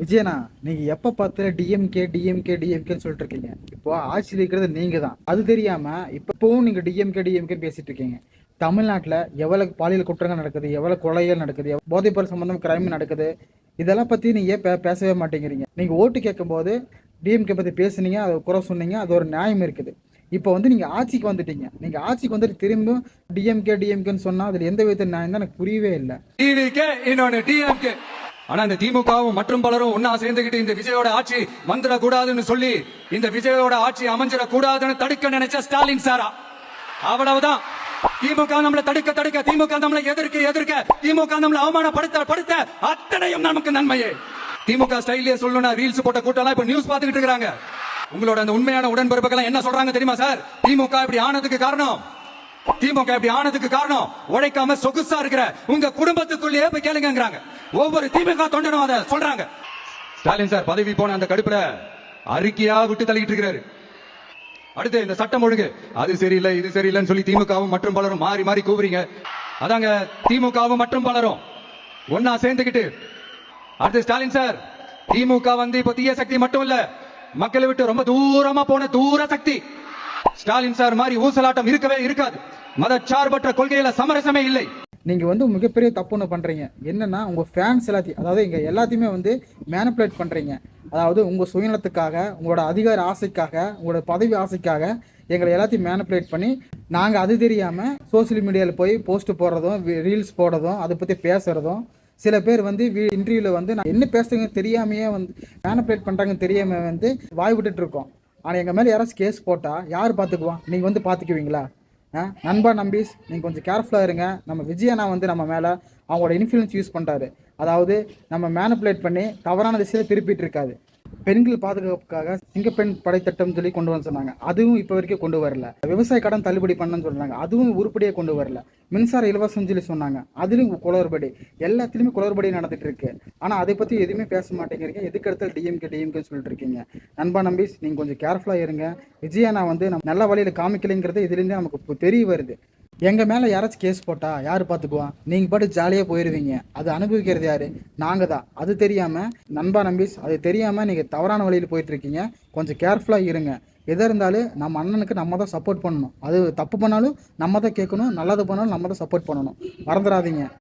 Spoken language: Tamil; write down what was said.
விஜயனா, நீங்க எப்ப பார்த்தாலும் டிஎம்கே டிஎம்கே டிஎம்கேன்னு சொல்லிட்டு இருக்கீங்க. இப்போ ஆட்சியில் இருக்கிறது நீங்க தான். அது தெரியாம இப்பவும் நீங்க டிஎம்கே டிஎம்கே பேசிட்டு இருக்கீங்க. தமிழ்நாட்டில் எவ்வளவு பாலியல் குற்றங்கள் நடக்குது, எவ்வளவு கொலைகள் நடக்குது, போதைப்பொருள் சம்பந்தம் கிரைம் நடக்குது, இதெல்லாம் பத்தி நீங்க ஏன் பேசவே மாட்டேங்கிறீங்க? நீங்க ஓட்டு கேட்கும் போது டிஎம்கே பத்தி பேசுனீங்க, அதை குறை சொன்னீங்க, அது ஒரு நியாயம் இருக்குது. இப்போ வந்து நீங்க ஆட்சிக்கு வந்துட்டீங்க. நீங்க ஆட்சிக்கு வந்துட்டு திரும்பவும் டிஎம்கே டிஎம்கேன்னு சொன்னா அதுல எந்த விதத்தில் நியாயம் தான் எனக்கு புரியவே இல்லை. ஆனா இந்த திமுகவும் மற்றும் பலரும் ஒன்னா சேர்ந்துகிட்டு இந்த விஜயோட ஆட்சி வந்துடக்கூடாதுன்னு சொல்லி இந்த விஜயோட ஆட்சி அமைஞ்சிடக்கூடாதுன்னு தடுக்க நினைச்ச ஸ்டாலின் சாரா, அவ்வளவுதான். திமுக நம்மளை தடுக்க திமுக நம்மளை எதிர்க்க திமுக நம்மளை அவமானப்படுத்த அத்தனையும் நமக்கு நன்மையே. திமுக ஸ்டைலே சொல்லணும்னா ரீல்ஸ் போட்ட கூட்டம் இப்ப நியூஸ் பார்த்துக்கிட்டு இருக்காங்க. உங்களோட அந்த உண்மையான உடன்பிறப்புகள் என்ன சொல்றாங்க தெரியுமா சார்? திமுக இப்படி ஆனதுக்கு காரணம் உழைக்காம சொகுசா இருக்கிற உங்க குடும்பத்துக்குள்ளேயே போய் கேளுங்கிறாங்க. ஒவ்வொரு திமுக தொண்டனும் அதை சொல்றாங்க. ஸ்டாலின் சார் பதவி போன அந்த கடுப்புல அறிக்கையா விட்டு தள்ளிட்டு இருக்கிறாரு. அடுத்து இந்த சட்டம் ஒழுங்கு அது சரியில்லை இது சரியில்லைன்னு சொல்லி திமுகவும் மற்றும் பலரும் மாறி மாறி கூவுறீங்க. அதாங்க திமுகவும் மற்றும் பலரும் ஒன்னா சேர்ந்துகிட்டு. அடுத்து ஸ்டாலின் சார், திமுக வந்து இப்ப தீய சக்தி மட்டும் இல்ல, மக்களை விட்டு ரொம்ப தூரமா போன தூர சக்தி. ஸ்டாலின் சார் மாதிரி ஊசலாட்டம் இருக்கவே இருக்காது. மதச்சார்பற்ற கொள்கையில சமரசமே இல்லை. நீங்க வந்து மிகப்பெரிய தப்பு ஒன்று பண்றீங்க. என்னன்னா, உங்க ஃபேன்ஸ் எல்லாத்தையும், அதாவது இங்க எல்லாத்தையுமே வந்து மேனிபுலேட் பண்றீங்க. அதாவது உங்க சுயநலத்துக்காக, உங்களோட அதிகார ஆசைக்காக, உங்களோட பதவி ஆசைக்காக எங்களை எல்லாத்தையும் மேனிபுலேட் பண்ணி நாங்கள் அது தெரியாமல் சோசியல் மீடியாவில் போய் போஸ்ட் போடுறதும் ரீல்ஸ் போடுறதும் அதை பற்றி பேசுகிறதும், சில பேர் வந்து இன்டர்வியூவில் வந்து நான் என்ன பேசுறதுங்க தெரியாமையே வந்து மேனிபுலேட் பண்ணுறாங்கன்னு தெரியாமல் வந்து வாய் விட்டுட்டு இருக்கோம். ஆனால் எங்கள் மேலே யாராச்சும் கேஸ் போட்டால் யார் பார்த்துக்குவான்? நீங்கள் வந்து பார்த்துக்குவீங்களா? நண்பா நம்பீஸ், நீங்கள் கொஞ்சம் கேர்ஃபுல்லாக இருங்க. நம்ம விஜயனா வந்து நம்ம மேலே அவங்களோட இன்ஃப்ளூயன்ஸ் யூஸ் பண்ணுறாரு. அதாவது நம்ம மேனிபுலேட் பண்ணி தவறான திசையில் திருப்பிட்டு இருக்காது. பெண்கள் பாதுகாப்புக்காக சிங்கப்பெண் படைத்திட்டம் சொல்லி கொண்டு வந்து சொன்னாங்க. அதுவும் இப்போ வரைக்கும் கொண்டு வரல. விவசாய கடன் தள்ளுபடி பண்ணன்னு சொல்றாங்க. அதுவும் உருப்படியாக கொண்டு வரல. மின்சார இலவசம் சொல்லி சொன்னாங்க. அதிலும் குளறுபடி, எல்லாத்துலேயுமே குளறுபடி நடந்துட்டு இருக்கு. ஆனால் அதை பற்றி எதுவுமே பேச மாட்டேங்கிறீங்க. எதுக்கு இடத்துல டிஎம்கே சொல்லிட்டு இருக்கீங்க. நண்பா நம்பீஸ், நீங்கள் கொஞ்சம் கேர்ஃபுல்லாக இருங்க. விஜயனா வந்து நம்ம நல்ல வழியில் காமிக்கலைங்கிறது இதுலேருந்தே நமக்கு தெரிய வருது. எங்கள் மேலே யாராச்சும் கேஸ் போட்டால் யார் பார்த்துக்குவான்? நீங்கள் பாட்டு ஜாலியாக போயிடுவீங்க. அது அனுபவிக்கிறது யார்? நாங்கள் தான். அது தெரியாமல் நண்பா நம்பீஸ், அது தெரியாமல் நீங்கள் தவறான வழியில் போயிட்டுருக்கீங்க. கொஞ்சம் கேர்ஃபுல்லாக இருங்க. எதாக இருந்தாலும் நம்ம அண்ணனுக்கு நம்ம தான் சப்போர்ட் பண்ணணும். அது தப்பு பண்ணாலும் நம்ம தான் கேட்கணும், நல்லது பண்ணாலும் நம்ம தான் சப்போர்ட் பண்ணணும். மறந்துடாதீங்க.